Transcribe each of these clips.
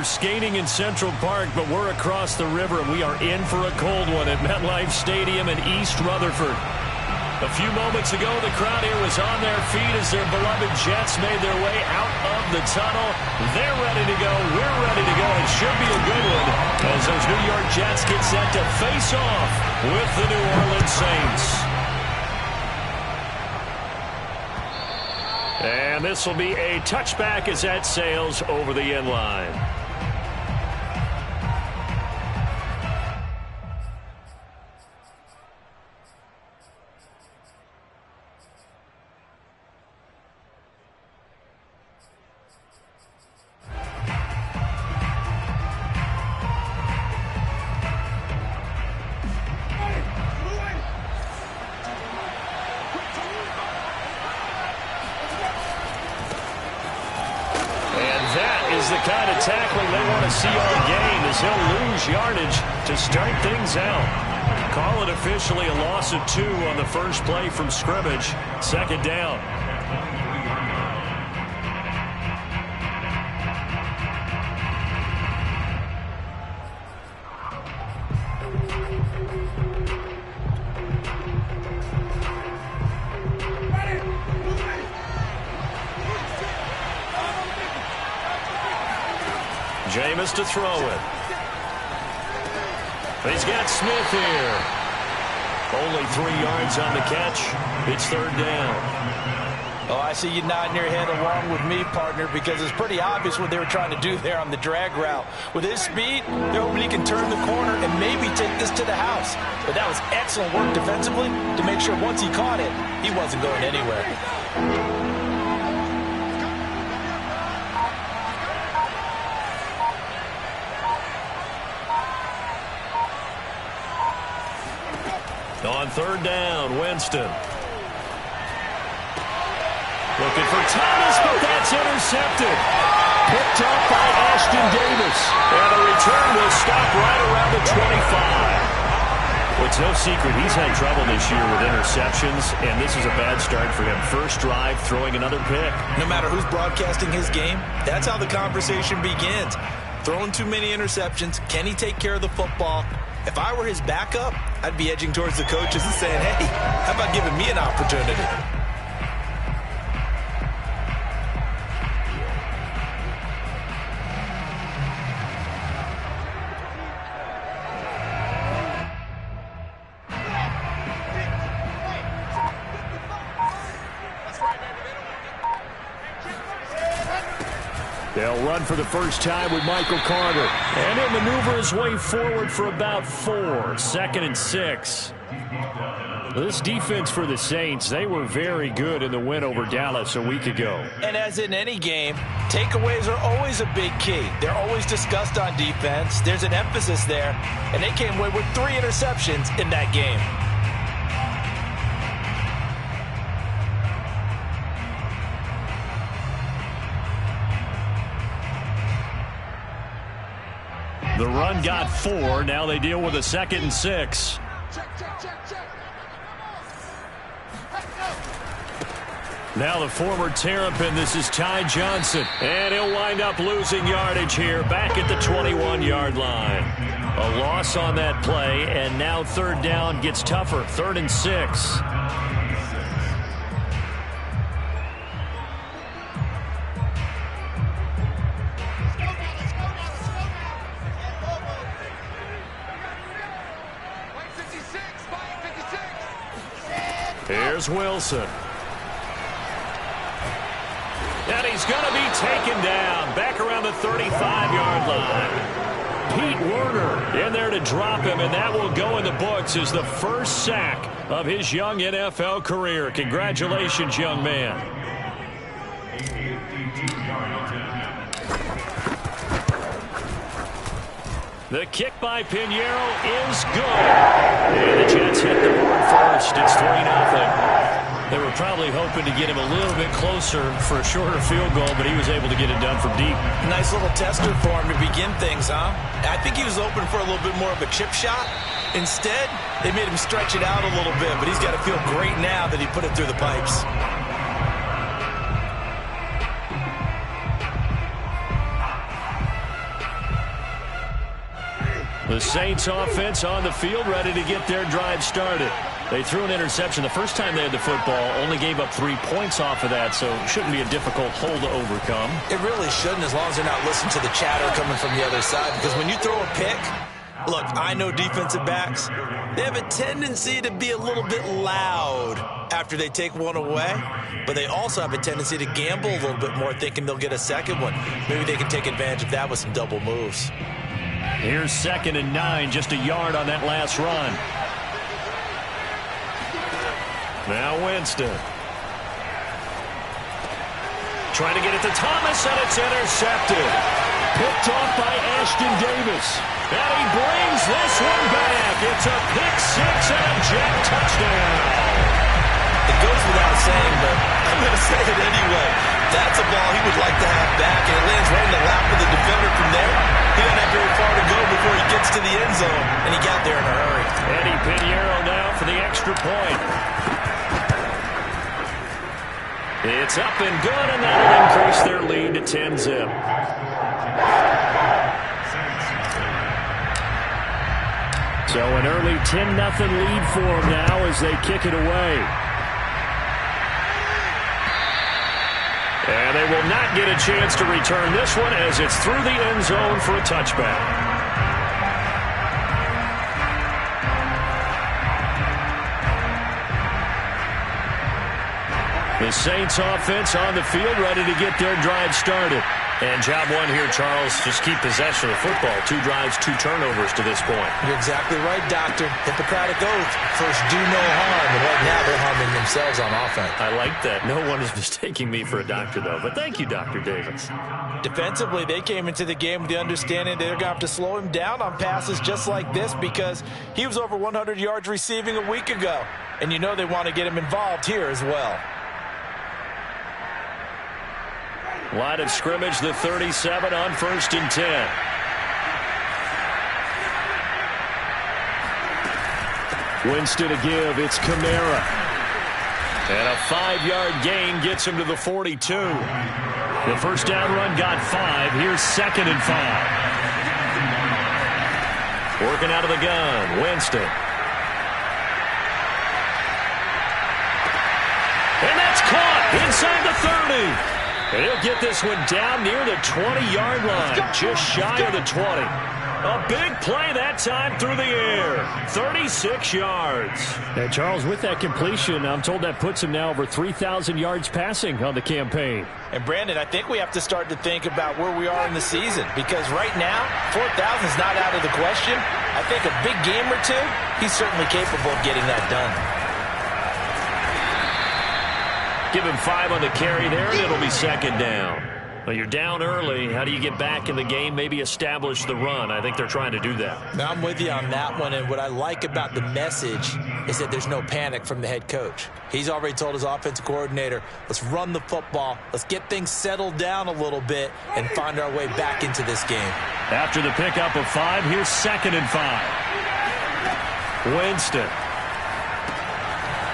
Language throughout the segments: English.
Skating in Central Park, but we're across the river, and we are in for a cold one at MetLife Stadium in East Rutherford. A few moments ago, the crowd here was on their feet as their beloved Jets made their way out of the tunnel. They're ready to go. We're ready to go. It should be a good one as those New York Jets get set to face off with the New Orleans Saints. And this will be a touchback as that sails over the end line. The kind of tackling they want to see all game as he'll lose yardage to start things out. Call it officially a loss of 2 on the first play from scrimmage. Second down. Jameis to throw it. He's got Smith here. Only 3 yards on the catch. It's third down. Oh, I see you nodding your head along with me, partner, because it's pretty obvious what they were trying to do there on the drag route. With his speed, they're hoping he can turn the corner and maybe take this to the house. But that was excellent work defensively to make sure once he caught it, he wasn't going anywhere. On third down, Winston. Looking for Thomas, but that's intercepted. Picked up by Ashton Davis. And the return will stop right around the 25. Well, it's no secret he's had trouble this year with interceptions, and this is a bad start for him. First drive, throwing another pick. No matter who's broadcasting his game, that's how the conversation begins. Throwing too many interceptions. Can he take care of the football? If I were his backup, I'd be edging towards the coaches and saying, hey, how about giving me an opportunity? They'll run for the first time with Michael Carter. And he'll maneuver his way forward for about 4. Second and 6. This defense for the Saints, they were very good in the win over Dallas a week ago. And as in any game, takeaways are always a big key. They're always discussed on defense. There's an emphasis there. And they came away with 3 interceptions in that game. The run got 4. Now they deal with a second and 6. Now the former Terrapin, this is Ty Johnson. And he'll wind up losing yardage here back at the 21-yard line. A loss on that play, and now third down gets tougher. 3rd and 6. Here's Wilson. And he's going to be taken down back around the 35-yard line. Pete Werner in there to drop him, and that will go in the books as the first sack of his young NFL career. Congratulations, young man. The kick by Pinheiro is good. And the Jets hit the board first. It's 3-0. They were probably hoping to get him a little bit closer for a shorter field goal, but he was able to get it done from deep. Nice little tester for him to begin things, huh? I think he was open for a little bit more of a chip shot. Instead, they made him stretch it out a little bit, but he's got to feel great now that he put it through the pipes. The Saints offense on the field, ready to get their drive started. They threw an interception the first time they had the football, only gave up 3 points off of that, so it shouldn't be a difficult hole to overcome. It really shouldn't, as long as they're not listening to the chatter coming from the other side, because when you throw a pick, look, I know defensive backs, they have a tendency to be a little bit loud after they take one away, but they also have a tendency to gamble a little bit more, thinking they'll get a second one. Maybe they can take advantage of that with some double moves. Here's 2nd and 9, just a yard on that last run. Now Winston. Trying to get it to Thomas, and it's intercepted. Picked off by Ashton Davis. And he brings this one back. It's a pick six and a jet touchdown. It goes without saying, but I'm going to say it anyway. That's a ball he would like to have back, and it lands right in the lap of the defender from there. He doesn't have very far to go before he gets to the end zone, and he got there in a hurry. Eddie Pinheiro now for the extra point. It's up and good, and that'll increase their lead to 10-zip. So an early 10-0 lead for them now as they kick it away. And they will not get a chance to return this one as it's through the end zone for a touchback. The Saints offense on the field, ready to get their drive started. And job one here, Charles, just keep possession of the football. 2 drives, 2 turnovers to this point. You're exactly right, Doctor. Hippocratic oath. First, do no harm. And right now, they're harming themselves on offense. I like that. No one is mistaking me for a doctor, though. But thank you, Dr. Davis. Defensively, they came into the game with the understanding they're going to have to slow him down on passes just like this because he was over 100 yards receiving a week ago. And you know they want to get him involved here as well. Line of scrimmage, the 37 on 1st and 10. Winston to give. It's Kamara. And a 5-yard gain gets him to the 42. The first down run got 5. Here's 2nd and 5. Working out of the gun. Winston. And that's caught inside the 30. And he'll get this one down near the 20-yard line, just shy of the 20. A big play that time through the air, 36 yards. And Charles, with that completion, I'm told that puts him now over 3,000 yards passing on the campaign. And Brandon, I think we have to start to think about where we are in the season because right now, 4,000 is not out of the question. I think a big game or two, he's certainly capable of getting that done. Give him 5 on the carry there, and it'll be 2nd down. Well, you're down early. How do you get back in the game, maybe establish the run? I think they're trying to do that. Now, I'm with you on that one, and what I like about the message is that there's no panic from the head coach. He's already told his offensive coordinator, let's run the football, let's get things settled down a little bit and find our way back into this game. After the pickup of 5, here's 2nd and 5. Winston.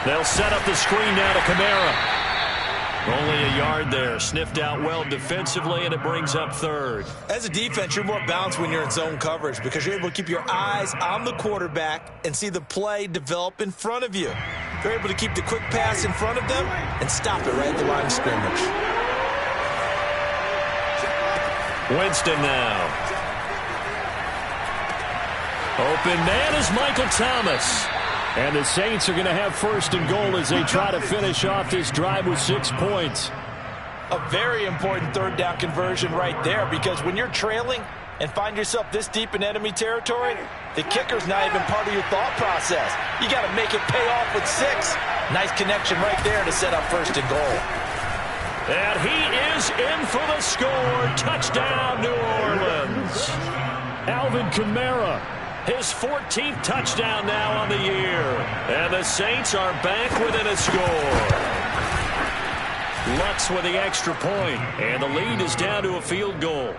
They'll set up the screen now to Kamara. Only a yard there. Sniffed out well defensively, and it brings up 3rd. As a defense, you're more balanced when you're in zone coverage because you're able to keep your eyes on the quarterback and see the play develop in front of you. You're able to keep the quick pass in front of them and stop it right at the line of scrimmage. Winston now. Open man is Michael Thomas. And the Saints are going to have 1st and goal as they try to finish off this drive with 6 points. A very important 3rd down conversion right there because when you're trailing and find yourself this deep in enemy territory, the kicker's not even part of your thought process. You got to make it pay off with 6. Nice connection right there to set up 1st and goal. And he is in for the score. Touchdown, New Orleans. Alvin Kamara. His 14th touchdown now on the year. And the Saints are back within a score. Lutz with the extra point. And the lead is down to a field goal.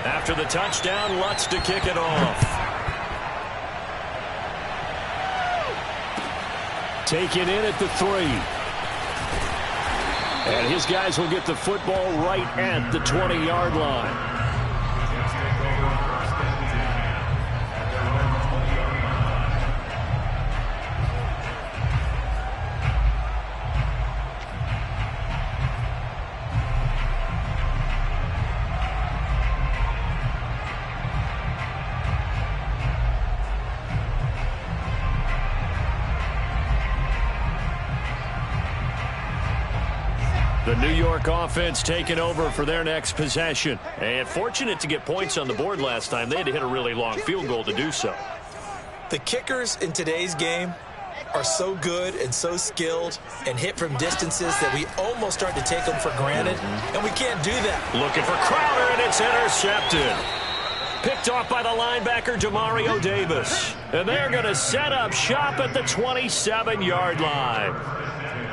After the touchdown, Lutz to kick it off. Taken in at the 3. And his guys will get the football right at the 20-yard line. The New York offense taking over for their next possession. And fortunate to get points on the board last time. They had to hit a really long field goal to do so. The kickers in today's game are so good and so skilled and hit from distances that we almost start to take them for granted, and we can't do that. Looking for Crowder, and it's intercepted. Picked off by the linebacker, Demario Davis. And they're going to set up shop at the 27-yard line.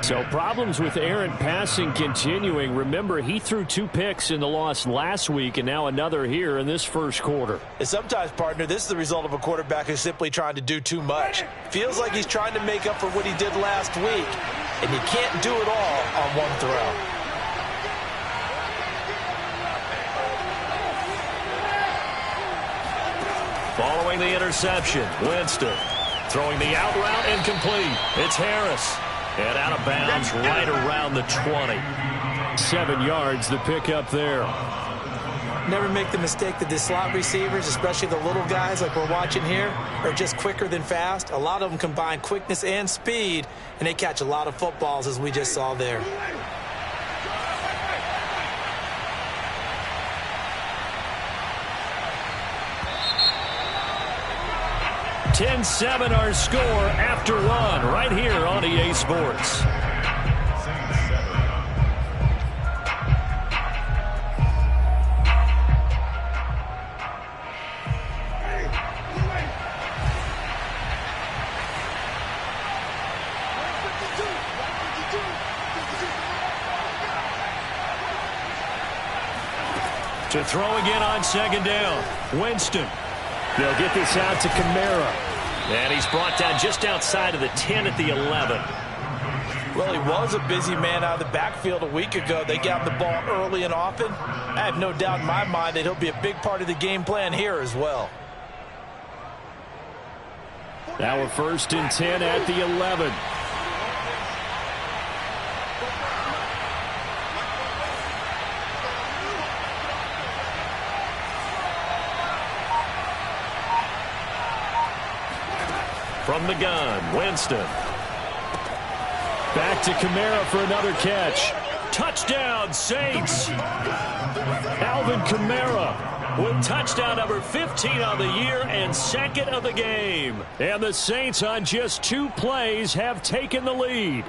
So problems with errant passing continuing. Remember, he threw 2 picks in the loss last week and now another here in this first quarter. And sometimes, partner, this is the result of a quarterback who's simply trying to do too much. Feels like he's trying to make up for what he did last week, and you can't do it all on one throw. Following the interception, Winston throwing the out route incomplete. It's Harris. And out of bounds right around the 20. 7 yards, the pickup there. Never make the mistake that the slot receivers, especially the little guys like we're watching here, are just quicker than fast. A lot of them combine quickness and speed, and they catch a lot of footballs, as we just saw there. 10-7 our score after 1 right here on EA Sports. To throw again on second down. Winston. They'll get this out to Kamara. And he's brought down just outside of the 10 at the 11. Well, he was a busy man out of the backfield a week ago. They got the ball early and often. I have no doubt in my mind that he'll be a big part of the game plan here as well. Now a 1st and 10 at the 11. From the gun, Winston. Back to Kamara for another catch. Touchdown, Saints. Alvin Kamara with touchdown number 15 on the year and 2nd of the game. And the Saints on just 2 plays have taken the lead.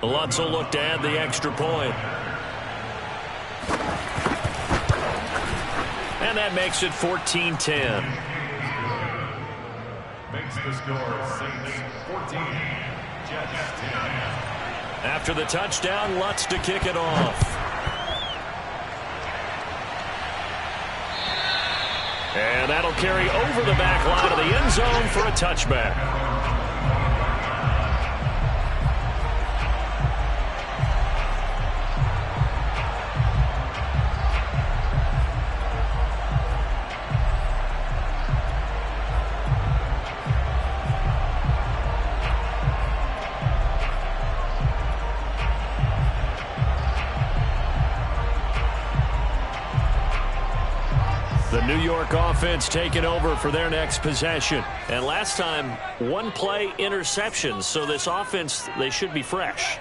Lutz will look to add the extra point. And that makes it 14-10. Makes the score Saints 14, Jets 10. After the touchdown, Lutz to kick it off. And that'll carry over the back line of the end zone for a touchback. The New York offense taking over for their next possession. And last time, 1-play interceptions. So this offense, they should be fresh.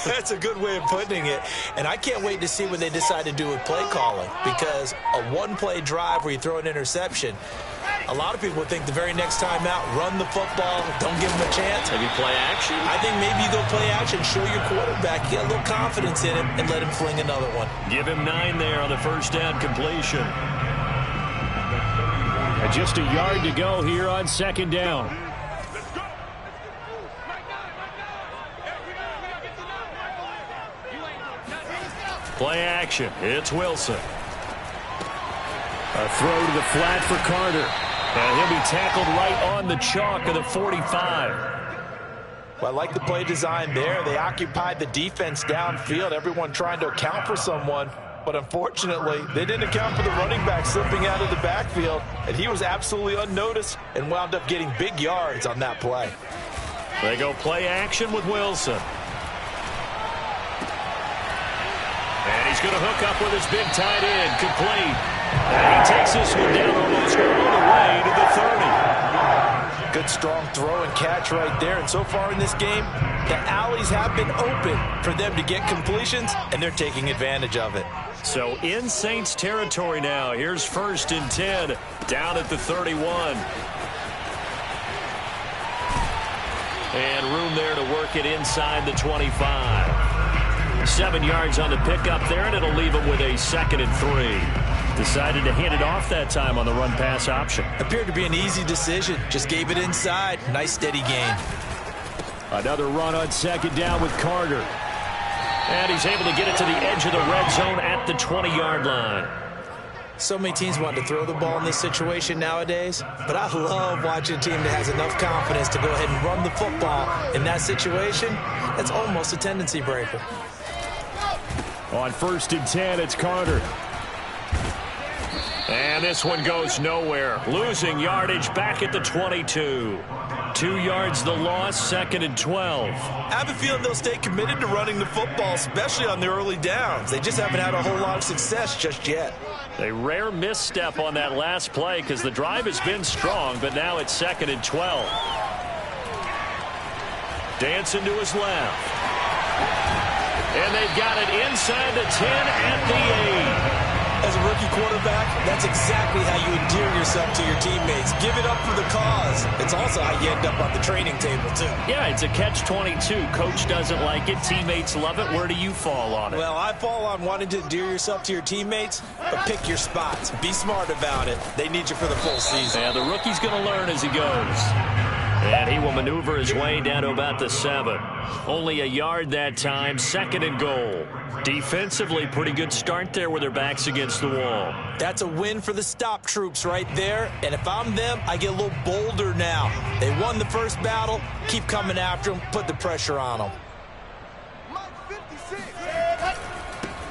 That's a good way of putting it. And I can't wait to see what they decide to do with play calling. Because a 1-play drive where you throw an interception, a lot of people think the very next time out, run the football, don't give them a chance. Maybe play action? I think maybe you go play action, show your quarterback, get a little confidence in him, and let him fling another one. Give him 9 there on the first down completion. And just a yard to go here on second down. Play action. It's Wilson. A throw to the flat for Carter. And he'll be tackled right on the chalk of the 45. Well, I like the play design there. They occupied the defense downfield, everyone trying to account for someone. But unfortunately, they didn't account for the running back slipping out of the backfield, and he was absolutely unnoticed and wound up getting big yards on that play. They go play action with Wilson. And he's going to hook up with his big tight end, complete. And he takes this one down almost all the way to the 30. Good strong throw and catch right there. And so far in this game, the alleys have been open for them to get completions, and they're taking advantage of it. So in Saints territory now. Here's 1st and 10 down at the 31. And room there to work it inside the 25. 7 yards on the pickup there, and it'll leave him with a 2nd and 3. Decided to hand it off that time on the run-pass option. Appeared to be an easy decision. Just gave it inside. Nice, steady gain. Another run on 2nd down with Carter. And he's able to get it to the edge of the red zone at the 20-yard line. So many teams want to throw the ball in this situation nowadays, but I love watching a team that has enough confidence to go ahead and run the football in that situation. That's almost a tendency breaker. On 1st and 10, it's Carter. And this one goes nowhere. Losing yardage back at the 22. 2 yards the loss, 2nd and 12. I have a feeling they'll stay committed to running the football, especially on the early downs. They just haven't had a whole lot of success just yet. A rare misstep on that last play because the drive has been strong, but now it's 2nd and 12. Dancing to his left. And they've got it inside the 10 at the 8. As a rookie quarterback, that's exactly how you endear yourself to your teammates. Give it up for the cause. It's also how you end up on the training table, too. Yeah, it's a catch-22. Coach doesn't like it. Teammates love it. Where do you fall on it? Well, I fall on wanting to endear yourself to your teammates, but pick your spots. Be smart about it. They need you for the full season. Yeah, the rookie's going to learn as he goes. And he will maneuver his way down to about the 7. Only a yard that time, 2nd and goal. Defensively, pretty good start there with their backs against the wall. That's a win for the stop troops right there. And if I'm them, I get a little bolder now. They won the first battle. Keep coming after them. Put the pressure on them.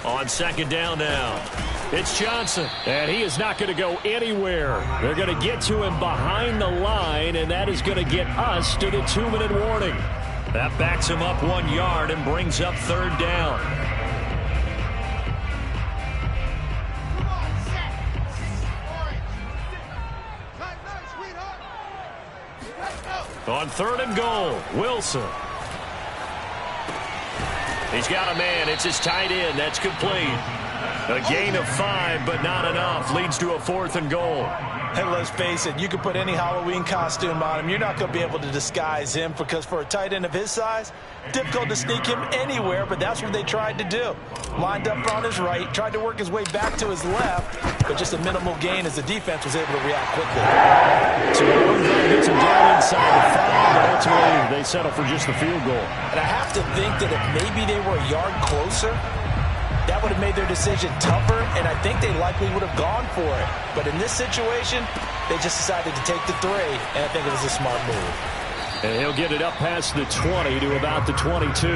On 2nd down now. It's Johnson, and he is not going to go anywhere. They're going to get to him behind the line, and that is going to get us to the 2-minute warning. That backs him up 1 yard and brings up 3rd down. On 3rd and goal, Wilson. He's got a man. It's his tight end. That's complete. A gain of 5, but not enough. Leads to a 4th and goal. And let's face it, you can put any Halloween costume on him. You're not going to be able to disguise him because for a tight end of his size, difficult to sneak him anywhere, but that's what they tried to do. Lined up on his right, tried to work his way back to his left, but just a minimal gain as the defense was able to react quickly. So the run drive gets him down inside the 5, but ultimately they settle for just the field goal. And I have to think that if maybe they were a yard closer, that would have made their decision tougher, and I think they likely would have gone for it. But in this situation, they just decided to take the 3, and I think it was a smart move. And he'll get it up past the 20 to about the 22.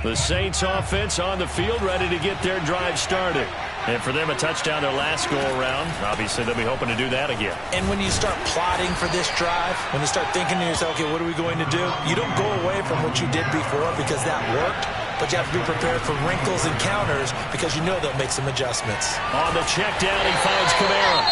The Saints offense on the field, ready to get their drive started. And for them, a touchdown their last go-around. Obviously, they'll be hoping to do that again. And when you start plotting for this drive, when you start thinking to yourself, okay, what are we going to do? You don't go away from what you did before because that worked, but you have to be prepared for wrinkles and counters because you know they'll make some adjustments. On the check down, he finds Kamara.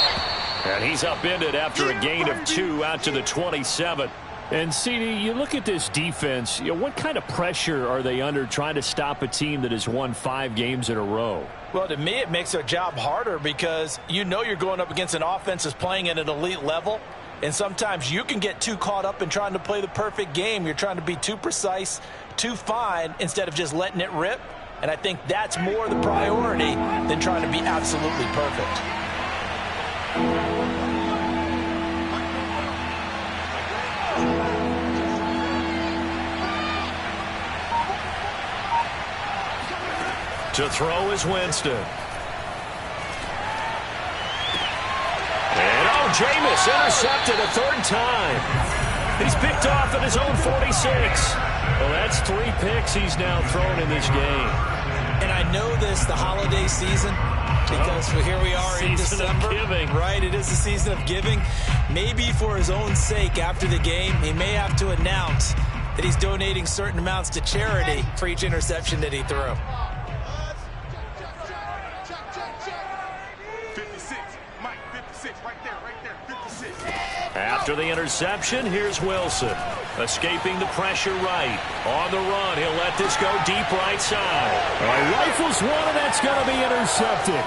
And he's upended after a gain of 2 out to the 27. And, CD, you look at this defense, what kind of pressure are they under trying to stop a team that has won 5 games in a row? Well, to me, it makes their job harder because you know you're going up against an offense that's playing at an elite level, and sometimes you can get too caught up in trying to play the perfect game. You're trying to be too precise, too fine, instead of just letting it rip. And I think that's more the priority than trying to be absolutely perfect. To throw is Winston. And Jameis intercepted a third time. He's picked off at his own 46. Well, that's 3 picks he's now thrown in this game. And I know this, the holiday season, because here we are in December. Right, it is the season of giving. Maybe for his own sake after the game, he may have to announce that he's donating certain amounts to charity for each interception that he threw. 56, Mike, 56, right there, 56. After the interception, here's Wilson. Escaping the pressure right. On the run, he'll let this go deep right side. Rifles one, and that's going to be intercepted.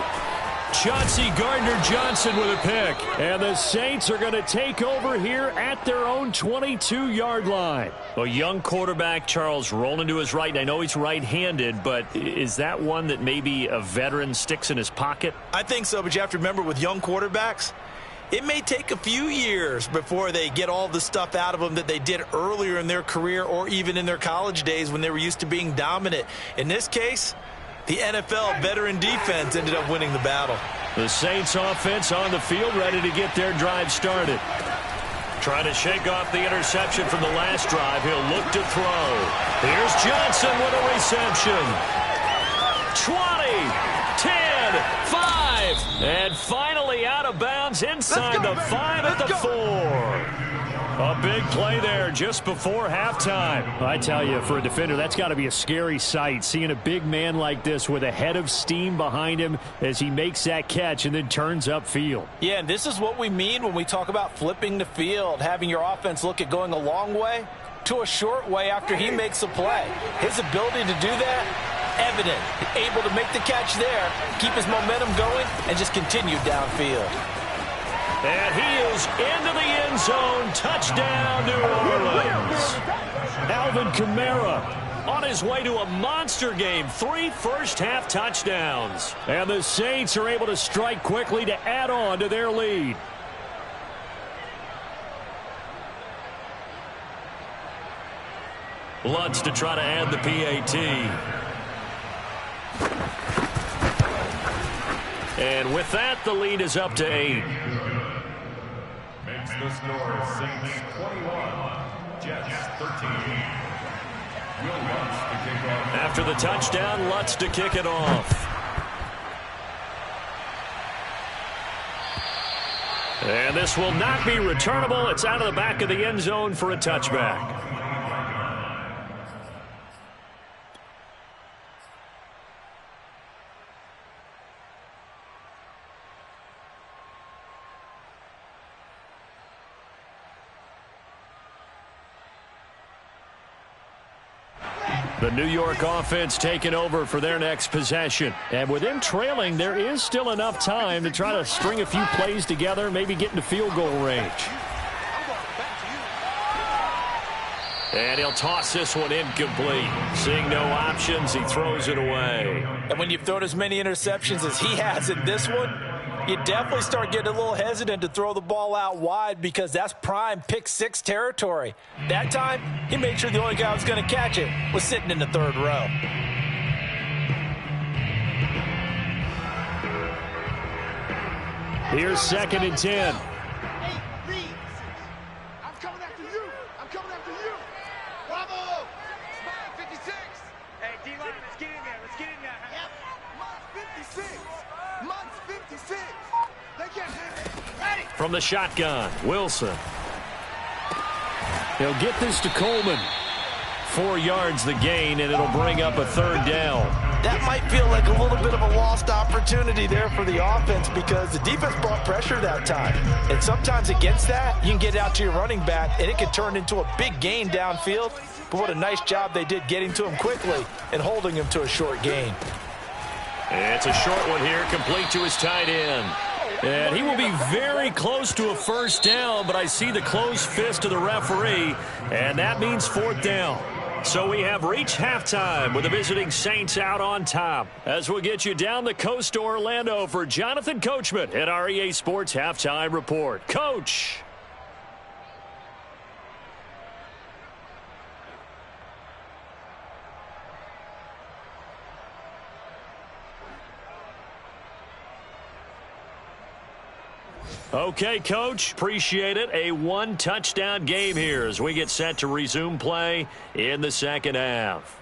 Chauncey Gardner-Johnson with a pick. And the Saints are going to take over here at their own 22-yard line. A young quarterback, Charles, rolling to his right. I know he's right-handed, but is that one that maybe a veteran sticks in his pocket? I think so, but you have to remember with young quarterbacks, it may take a few years before they get all the stuff out of them that they did earlier in their career or even in their college days when they were used to being dominant. In this case, the NFL veteran defense ended up winning the battle. The Saints offense on the field, ready to get their drive started. Trying to shake off the interception from the last drive. He'll look to throw. Here's Johnson with a reception. 20, 10, 5, and finally out of bounds inside the 5 at the 4. A big play there just before halftime. I tell you, for a defender, that's got to be a scary sight, seeing a big man like this with a head of steam behind him as he makes that catch and then turns upfield. Yeah, and this is what we mean when we talk about flipping the field, having your offense look at going a long way to a short way after he makes a play. His ability to do that, evident. Able to make the catch there, keep his momentum going, and just continue downfield. And he is into the end zone. Touchdown, New Orleans. Alvin Kamara on his way to a monster game. 3 first-half touchdowns. And the Saints are able to strike quickly to add on to their lead. Lutz to try to add the PAT. And with that, the lead is up to 8. Makes the score Saints 21, Jets 13. Will Lutz to kick off. After the touchdown, Lutz to kick it off. And this will not be returnable. It's out of the back of the end zone for a touchback. The New York offense taking over for their next possession. And with them trailing, there is still enough time to try to string a few plays together, maybe get into field goal range. And he'll toss this one incomplete. Seeing no options, he throws it away. And when you've thrown as many interceptions as he has in this one, you definitely start getting a little hesitant to throw the ball out wide because that's prime pick 6 territory. That time, he made sure the only guy who was going to catch it was sitting in the 3rd row. Here's 2nd and 10. I'm coming after you. I'm coming after you. Bravo. Spot 56. Hey, D-line, let's get in there. Let's get in there. Yep. Month 56. Month 56. They can't hit it. Ready. From the shotgun, Wilson. He'll get this to Coleman. 4 yards the gain, and it'll bring up a 3rd down. That might feel like a little bit of a lost opportunity there for the offense because the defense brought pressure that time. And sometimes against that, you can get out to your running back, and it can turn into a big gain downfield. But what a nice job they did getting to him quickly and holding him to a short gain. And it's a short one here, complete to his tight end. And he will be very close to a 1st down, but I see the closed fist of the referee, and that means 4th down. So we have reached halftime with the visiting Saints out on top. As we'll get you down the coast to Orlando for Jonathan Coachman at our EA Sports Halftime Report. Coach. Okay, Coach, appreciate it. A one-touchdown game here as we get set to resume play in the second half.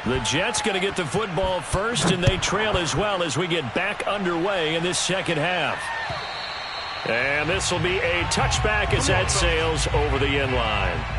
The Jets going to get the football first, and they trail as well as we get back underway in this second half. And this will be a touchback as that sails over the end line.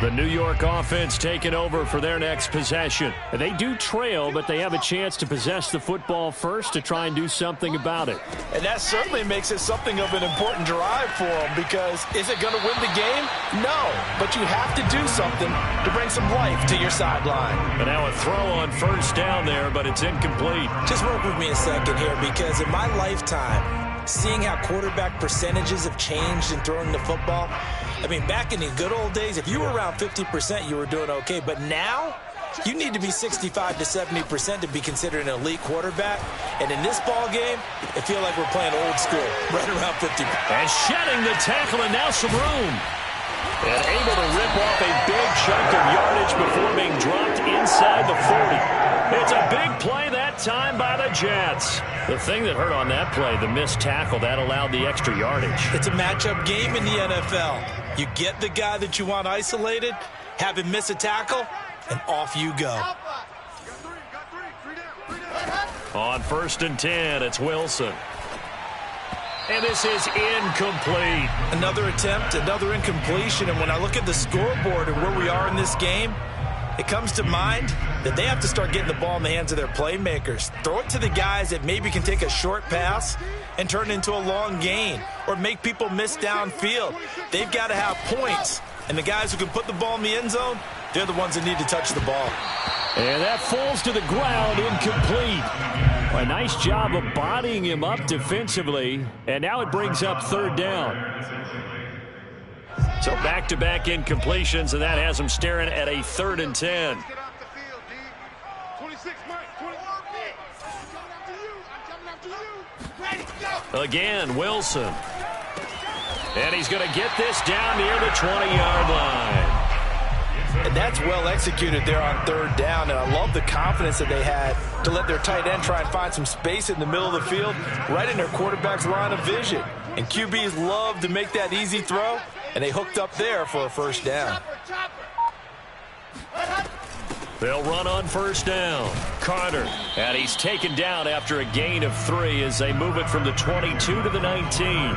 The New York offense taking over for their next possession. They do trail, but they have a chance to possess the football first to try and do something about it. And that certainly makes it something of an important drive for them, because is it going to win the game? No, but you have to do something to bring some life to your sideline. And now a throw on first down there, but it's incomplete. Just work with me a second here, because in my lifetime, seeing how quarterback percentages have changed in throwing the football, I mean, back in the good old days, if you were around 50%, you were doing okay. But now, you need to be 65 to 70% to be considered an elite quarterback. And in this ball game, I feel like we're playing old school, right around 50%. And shedding the tackle, and now some room. And able to rip off a big chunk of yardage before being dropped inside the 40. It's a big play that time by the Jets. The thing that hurt on that play, the missed tackle, that allowed the extra yardage. It's a matchup game in the NFL. You get the guy that you want isolated, have him miss a tackle, and off you go. On 1st and 10, it's Wilson. And this is incomplete. Another attempt, another incompletion. And when I look at the scoreboard and where we are in this game, it comes to mind that they have to start getting the ball in the hands of their playmakers. Throw it to the guys that maybe can take a short pass and turn it into a long gain, or make people miss downfield. They've got to have points. And the guys who can put the ball in the end zone, they're the ones that need to touch the ball. And that falls to the ground, incomplete. A nice job of bodying him up defensively. And now it brings up 3rd down. So back-to-back incompletions, and that has them staring at a 3rd and 10. Again, Wilson. And he's going to get this down near the 20-yard line. And that's well executed there on 3rd down, and I love the confidence that they had to let their tight end try and find some space in the middle of the field, right in their quarterback's line of vision. And QBs love to make that easy throw, and they hooked up there for a 1st down. They'll run on 1st down. Carter, and he's taken down after a gain of 3 as they move it from the 22 to the 19.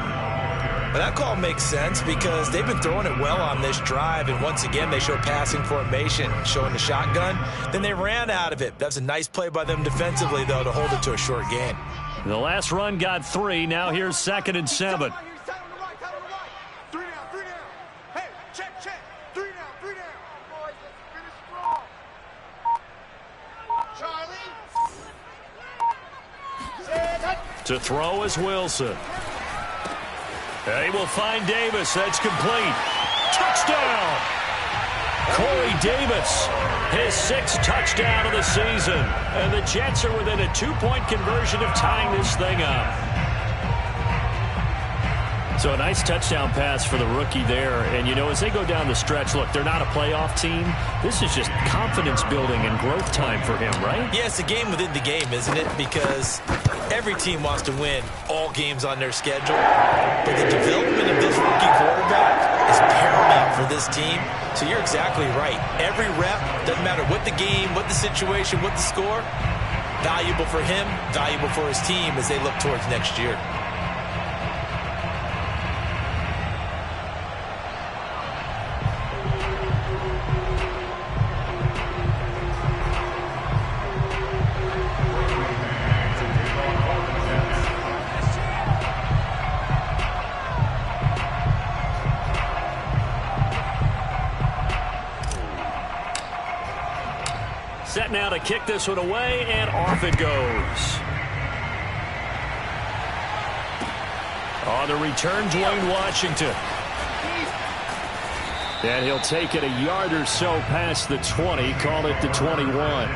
Well, that call makes sense because they've been throwing it well on this drive, and once again they show passing formation, showing the shotgun. Then they ran out of it. That was a nice play by them defensively, though, to hold it to a short gain. The last run got 3. Now here's 2nd and 7. To throw is Wilson. They will find Davis. That's complete. Touchdown! Corey Davis, his 6th touchdown of the season. And the Jets are within a 2-point conversion of tying this thing up. So a nice touchdown pass for the rookie there. And, you know, as they go down the stretch, look, they're not a playoff team. This is just confidence building and growth time for him, right? Yeah, it's a game within the game, isn't it? Because every team wants to win all games on their schedule. But the development of this rookie quarterback is paramount for this team. So you're exactly right. Every rep, doesn't matter what the game, what the situation, what the score, valuable for him, valuable for his team as they look towards next year. now to kick this one away, and off it goes. On the return, Dwayne Washington. And he'll take it a yard or so past the 20, call it the 21.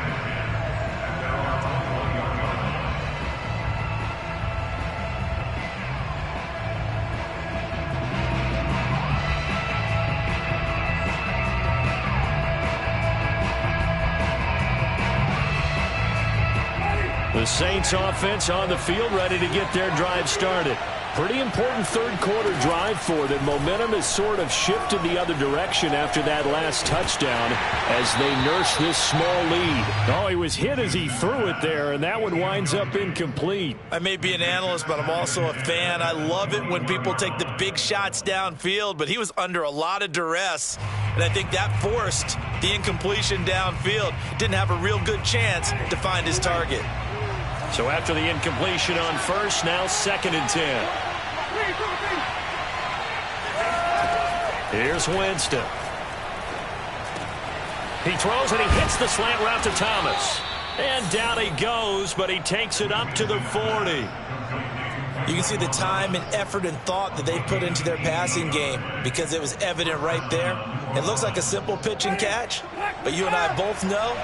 The Saints offense on the field, ready to get their drive started. Pretty important third-quarter drive for them. Momentum has sort of shifted the other direction after that last touchdown as they nurse this small lead. Oh, he was hit as he threw it there, and that one winds up incomplete. I may be an analyst, but I'm also a fan. I love it when people take the big shots downfield, but he was under a lot of duress, and I think that forced the incompletion downfield. Didn't have a real good chance to find his target. So after the incompletion on first, now 2nd and 10. Here's Winston. He throws and he hits the slant route to Thomas. And down he goes, but he takes it up to the 40. You can see the time and effort and thought that they put into their passing game because it was evident right there. It looks like a simple pitch and catch, but you and I both know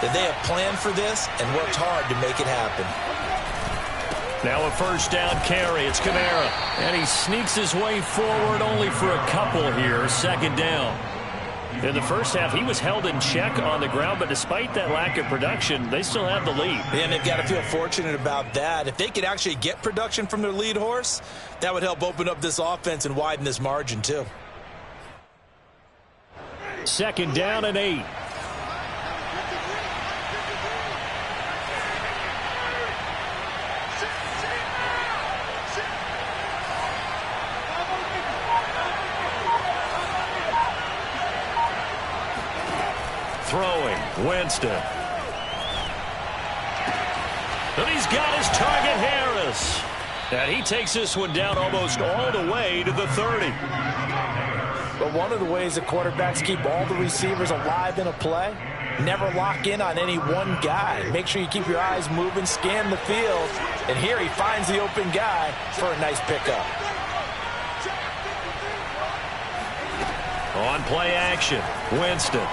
that they have planned for this and worked hard to make it happen. Now a first down carry. It's Kamara. And he sneaks his way forward only for a couple here. 2nd down. In the first half, he was held in check on the ground, but despite that lack of production, they still have the lead. And they've got to feel fortunate about that. If they could actually get production from their lead horse, that would help open up this offense and widen this margin too. 2nd down and 8. Throwing, Winston. And he's got his target, Harris. And he takes this one down almost all the way to the 30. But one of the ways the quarterbacks keep all the receivers alive in a play, never lock in on any one guy. Make sure you keep your eyes moving, scan the field. And here he finds the open guy for a nice pickup. On play action, Winston.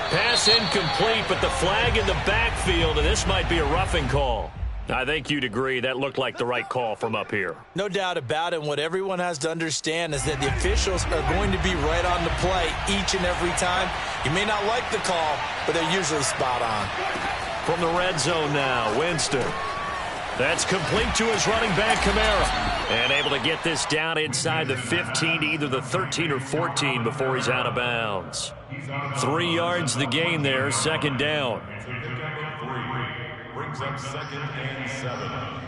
Pass incomplete, but the flag in the backfield, and this might be a roughing call. I think you'd agree that looked like the right call from up here. No doubt about it. What everyone has to understand is that the officials are going to be right on the play each and every time. You may not like the call, but they're usually spot on. From the red zone now, Winston. That's complete to his running back, Kamara. And able to get this down inside the 15 to either the 13 or 14 before he's out of bounds. 3 yards the gain there, 2nd down. Brings up 2nd and 7.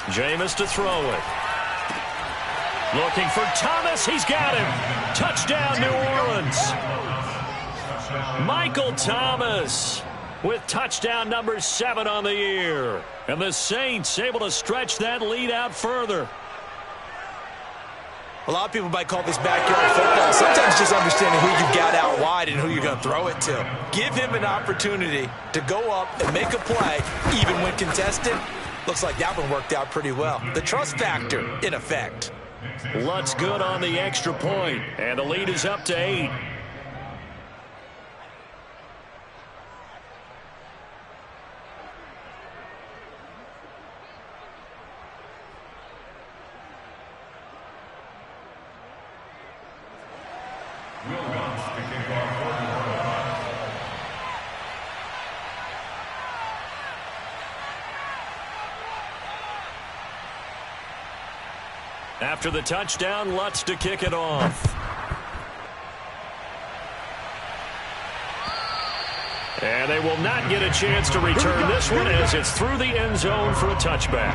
Jameis to throw it. Looking for Thomas. He's got him. Touchdown, New Orleans. Michael Thomas with touchdown number 7 on the year. And the Saints able to stretch that lead out further. A lot of people might call this backyard football. Sometimes just understanding who you've got out wide and who you're going to throw it to. Give him an opportunity to go up and make a play, even when contested. Looks like that one worked out pretty well. The trust factor in effect. Lutz good on the extra point, and the lead is up to 8. After the touchdown, Lutz to kick it off. And they will not get a chance to return this one as it's through the end zone for a touchback.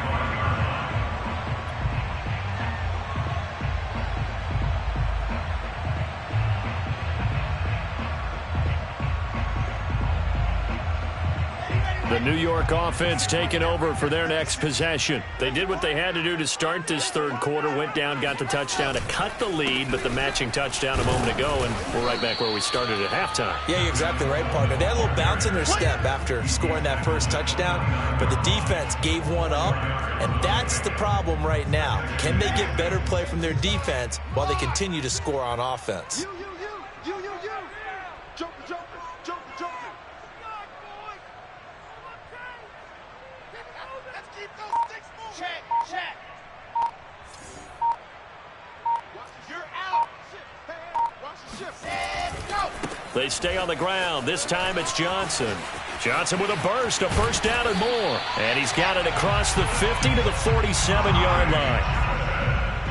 The New York offense taking over for their next possession. They did what they had to do to start this third quarter, went down, got the touchdown to cut the lead, but the matching touchdown a moment ago, and we're right back where we started at halftime. Yeah, you're exactly right, partner. They had a little bounce in their step after scoring that first touchdown, but the defense gave one up, and that's the problem right now. Can they get better play from their defense while they continue to score on offense? You. Joker. Let's keep those sticks moving. Check. You're out. Watch the shift. Go. They stay on the ground. This time it's Johnson. Johnson with a burst, a first down and more. And he's got it across the 50 to the 47-yard line.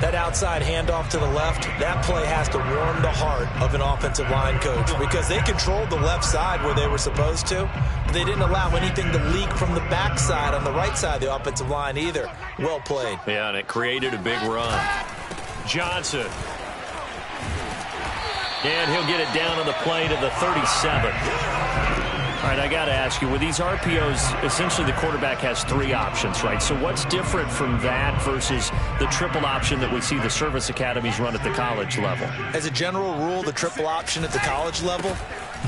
That outside handoff to the left, that play has to warm the heart of an offensive line coach because they controlled the left side where they were supposed to, but they didn't allow anything to leak from the backside on the right side of the offensive line either. Well played. Yeah, and it created a big run. Johnson. And he'll get it down on the play to the 37. All right, I got to ask you, with these RPOs, essentially the quarterback has three options, right? So what's different from that versus the triple option that we see the service academies run at the college level? As a general rule, the triple option at the college level,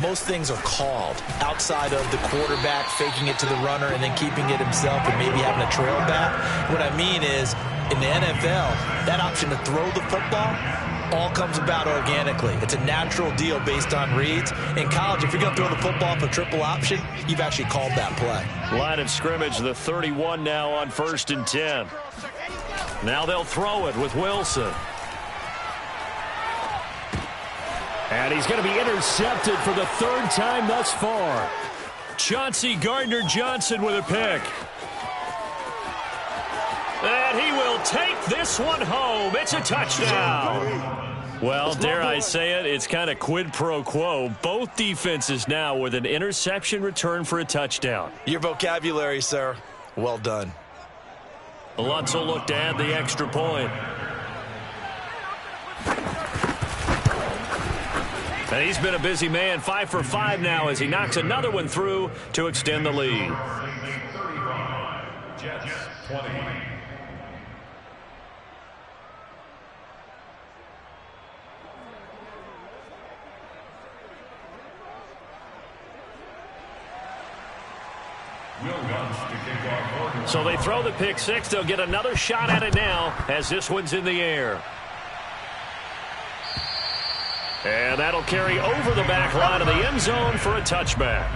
most things are called outside of the quarterback faking it to the runner and then keeping it himself and maybe having a trail back. What I mean is, in the NFL, that option to throw the football all comes about organically. It's a natural deal based on reads. In college, if you're going to throw the football for triple option, you've actually called that play. Line of scrimmage, the 31 now on 1st and 10. Now they'll throw it with Wilson. And he's going to be intercepted for the third time thus far. Chauncey Gardner-Johnson with a pick. And he will take this one home. It's a touchdown. Well, dare I say it, it's kind of quid pro quo. Both defenses now with an interception return for a touchdown. Your vocabulary, sir. Well done. Lutz will look to add the extra point. And he's been a busy man, 5 for 5 now as he knocks another one through to extend the lead. 35, Jets 20. So they throw the pick six. They'll get another shot at it now as this one's in the air. And that'll carry over the back line of the end zone for a touchback.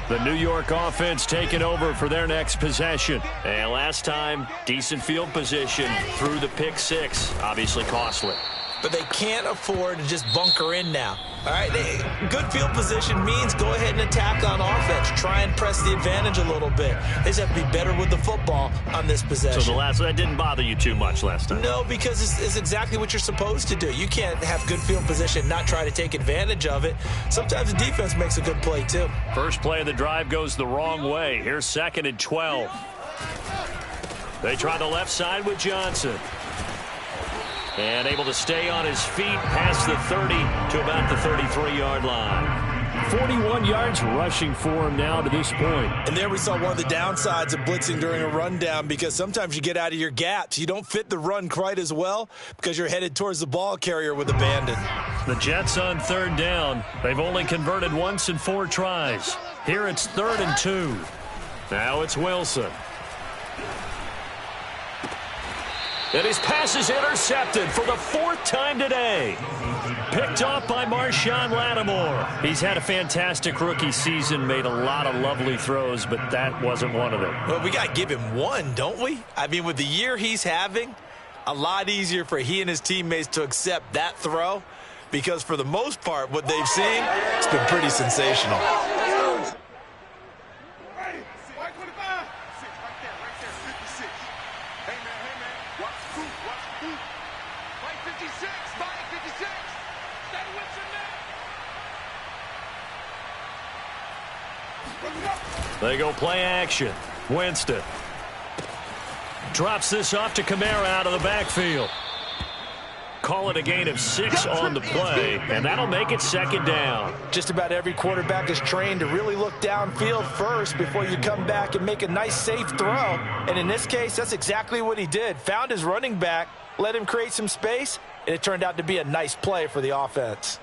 The New York offense taking over for their next possession. And last time, decent field position through the pick six. Obviously costly. But they can't afford to just bunker in now. All right, good field position means go ahead and attack on offense. Try and press the advantage a little bit. They just have to be better with the football on this possession. So that didn't bother you too much last time? No, because it's exactly what you're supposed to do. You can't have good field position, not try to take advantage of it. Sometimes the defense makes a good play, too. First play of the drive goes the wrong way. Here's 2nd and 12. They try the left side with Johnson. And able to stay on his feet past the 30 to about the 33-yard line. 41 yards rushing for him now to this point. And there we saw one of the downsides of blitzing during a rundown because sometimes you get out of your gaps. You don't fit the run quite as well because you're headed towards the ball carrier with abandon. The Jets on 3rd down. They've only converted once in 4 tries. Here it's 3rd and 2. Now it's Wilson. And his pass is intercepted for the 4th time today. Picked off by Marshawn Lattimore. He's had a fantastic rookie season, made a lot of lovely throws, but that wasn't one of them. Well, we got to give him one, don't we? I mean, with the year he's having, a lot easier for he and his teammates to accept that throw because for the most part, what they've seen, it's been pretty sensational. They go play action. Winston drops this off to Kamara out of the backfield. call it a gain of 6 on the play, and that'll make it second down. Just about every quarterback is trained to really look downfield first before you come back and make a nice, safe throw. And in this case, that's exactly what he did. Found his running back, let him create some space, and it turned out to be a nice play for the offense.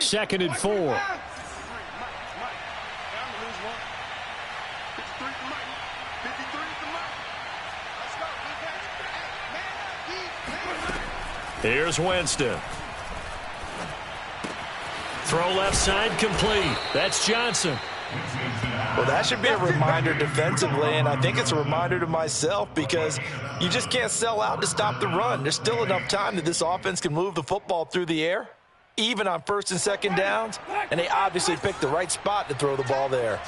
2nd and 4. Here's Winston. Throw left side complete. That's Johnson. Well, that should be a reminder defensively, and I think it's a reminder to myself because you just can't sell out to stop the run. There's still enough time that this offense can move the football through the air, even on 1st and 2nd downs, and they obviously picked the right spot to throw the ball there.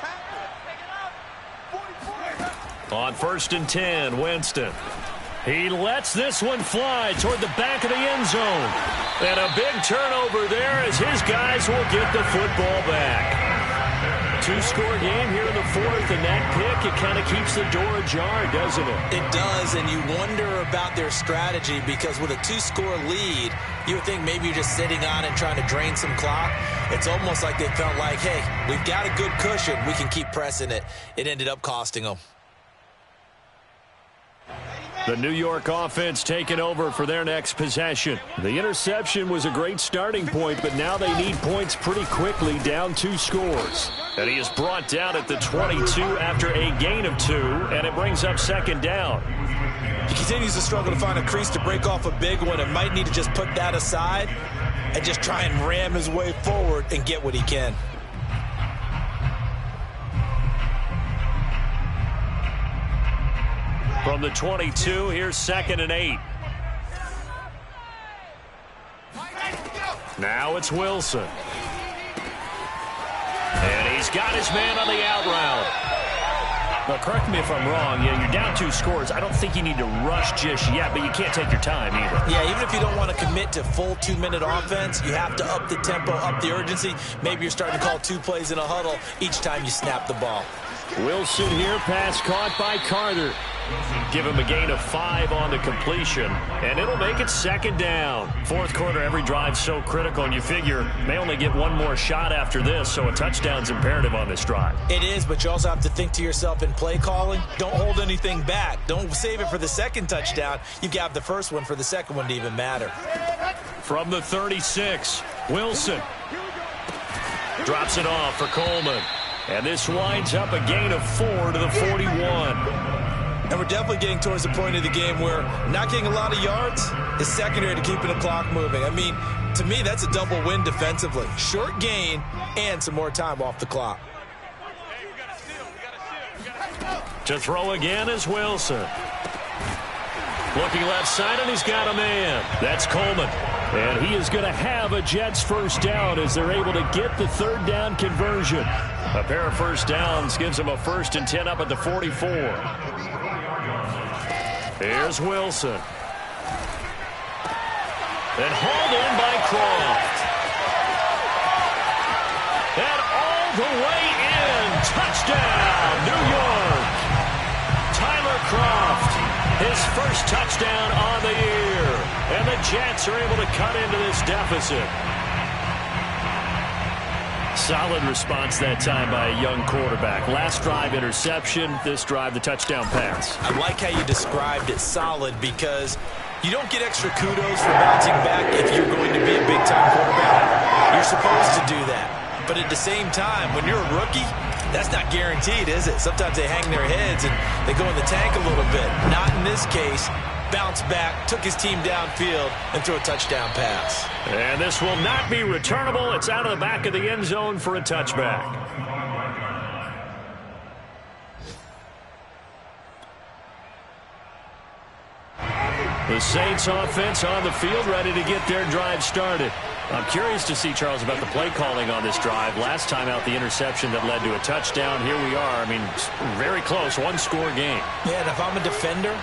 On 1st and 10, Winston. He lets this one fly toward the back of the end zone. And a big turnover there as his guys will get the football back. 2-score game here in the 4th, and that pick, it kind of keeps the door ajar, doesn't it? It does, and you wonder about their strategy because with a 2-score lead, you would think maybe you're just sitting on and trying to drain some clock. It's almost like they felt like, hey, we've got a good cushion. We can keep pressing it. It ended up costing them. The New York offense taking over for their next possession. The interception was a great starting point, but now they need points pretty quickly, down 2 scores. And he is brought down at the 22 after a gain of 2, and it brings up 2nd down. He continues to struggle to find a crease to break off a big one and might need to just put that aside and just try and ram his way forward and get what he can. From the 22, here's 2nd and 8. Now it's Wilson. And he's got his man on the out route. Now, correct me if I'm wrong. Yeah, you're down 2 scores. I don't think you need to rush just yet, but you can't take your time either. Yeah, even if you don't want to commit to full 2-minute offense, you have to up the tempo, up the urgency. Maybe you're starting to call 2 plays in a huddle each time you snap the ball. Wilson here, pass caught by Carter. Give him a gain of 5 on the completion, and it'll make it 2nd down. 4th quarter, every drive so critical, and you figure may only get one more shot after this, so a touchdown's imperative on this drive. It is, but you also have to think to yourself in play calling, don't hold anything back. Don't save it for the 2nd touchdown. You got the 1st one for the 2nd one to even matter. From the 36, Wilson drops it off for Coleman, and this winds up a gain of 4 to the 41. And we're definitely getting towards the point of the game where not getting a lot of yards is secondary to keeping the clock moving. I mean, to me, that's a double win defensively. Short gain and some more time off the clock. To throw again is Wilson. Looking left side, and he's got a man. That's Coleman. And he is going to have a Jets 1st down as they're able to get the 3rd down conversion. A pair of 1st downs gives them a 1st and 10 up at the 44. Here's Wilson. And hauled in by Croft. And all the way in. Touchdown, New York. Tyler Croft, his 1st touchdown on the year. And the Jets are able to cut into this deficit. Solid response that time by a young quarterback. Last drive, interception. This drive, the touchdown pass. I like how you described it solid because you don't get extra kudos for bouncing back if you're going to be a big-time quarterback. You're supposed to do that. But at the same time, when you're a rookie, that's not guaranteed, is it? Sometimes they hang their heads and they go in the tank a little bit. Not in this case. Bounced back, took his team downfield, and threw a touchdown pass. And this will not be returnable. It's out of the back of the end zone for a touchback. The Saints offense on the field, ready to get their drive started. I'm curious to see, Charles, about the play calling on this drive. Last time out, the interception that led to a touchdown. Here we are. I mean, very close, 1-score game. Yeah, and if I'm a defender,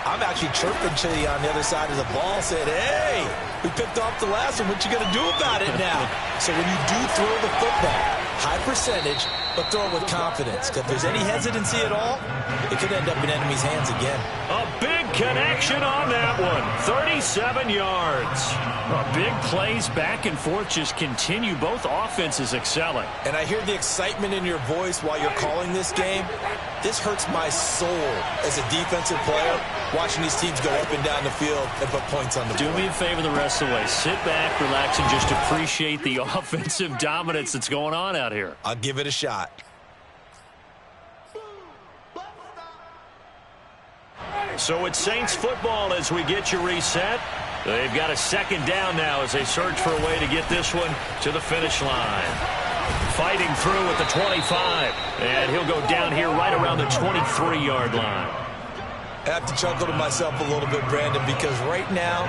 I'm actually chirping to you on the other side of the ball, saying, hey, we picked off the last one. What you going to do about it now? So when you do throw the football, high percentage, but throw it with confidence. Because if there's any hesitancy at all, it could end up in enemy's hands again. A big connection on that one. 37 yards. Big plays back and forth just continue. Both offenses excelling. And I hear the excitement in your voice while you're calling this game. This hurts my soul as a defensive player, watching these teams go up and down the field and put points on the board. Do me a favor the rest of the way. Sit back, relax, and just appreciate the offensive dominance that's going on out here. I'll give it a shot. So it's Saints football as we get you reset. They've got a second down now as they search for a way to get this one to the finish line. Fighting through at the 25. And he'll go down here right around the 23-yard line. I have to chuckle to myself a little bit, Brandon, because right now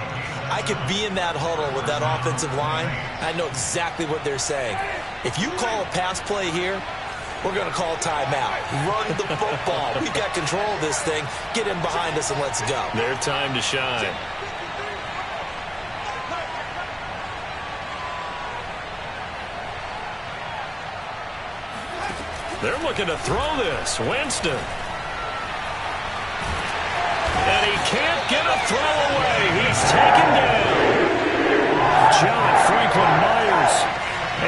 I could be in that huddle with that offensive line. I know exactly what they're saying. If you call a pass play here, we're going to call a timeout. Run the football. We've got control of this thing. Get in behind us and let's go. Their time to shine. They're looking to throw this. Winston. And he can't get a throw away. He's taken down. John Franklin Myers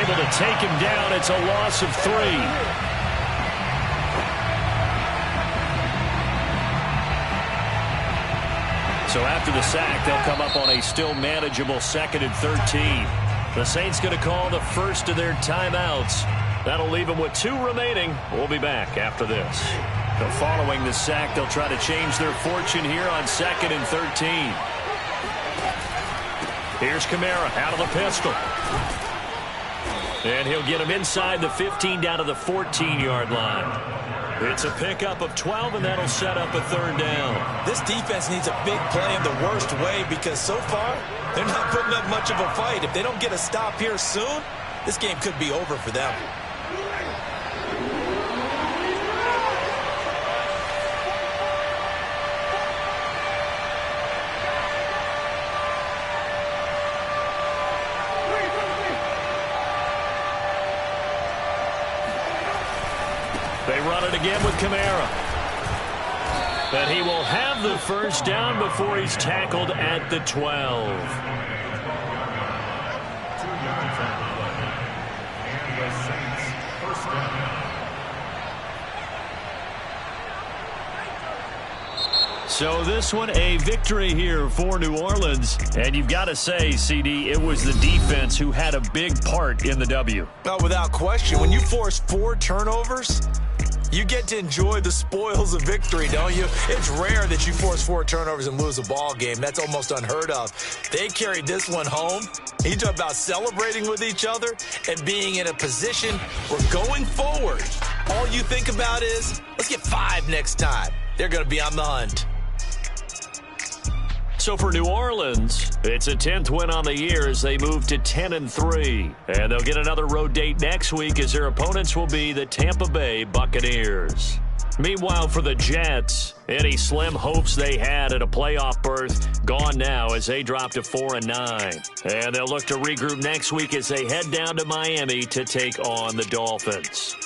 able to take him down. It's a loss of 3. So after the sack, they'll come up on a still manageable 2nd and 13. The Saints going to call the first of their timeouts. That'll leave them with 2 remaining. We'll be back after this. So following the sack, they'll try to change their fortune here on 2nd and 13. Here's Kamara out of the pistol. And he'll get him inside the 15 down to the 14-yard line. It's a pickup of 12, and that'll set up a 3rd down. This defense needs a big play in the worst way because so far they're not putting up much of a fight. If they don't get a stop here soon, this game could be over for them. They run it again with Kamara. But he will have the first down before he's tackled at the 12. 2 yards on the play. And the Saints first down. So this one, a victory here for New Orleans. And you've got to say, CD, it was the defense who had a big part in the W. Well, without question, when you force 4 turnovers, you get to enjoy the spoils of victory, don't you? It's rare that you force 4 turnovers and lose a ball game. That's almost unheard of. They carried this one home. You talk about celebrating with each other and being in a position where going forward, all you think about is, let's get 5 next time. They're going to be on the hunt. So for New Orleans, it's a 10th win on the year as they move to 10-3. And they'll get another road date next week as their opponents will be the Tampa Bay Buccaneers. Meanwhile, for the Jets, any slim hopes they had at a playoff berth gone now as they drop to 4-9. And they'll look to regroup next week as they head down to Miami to take on the Dolphins.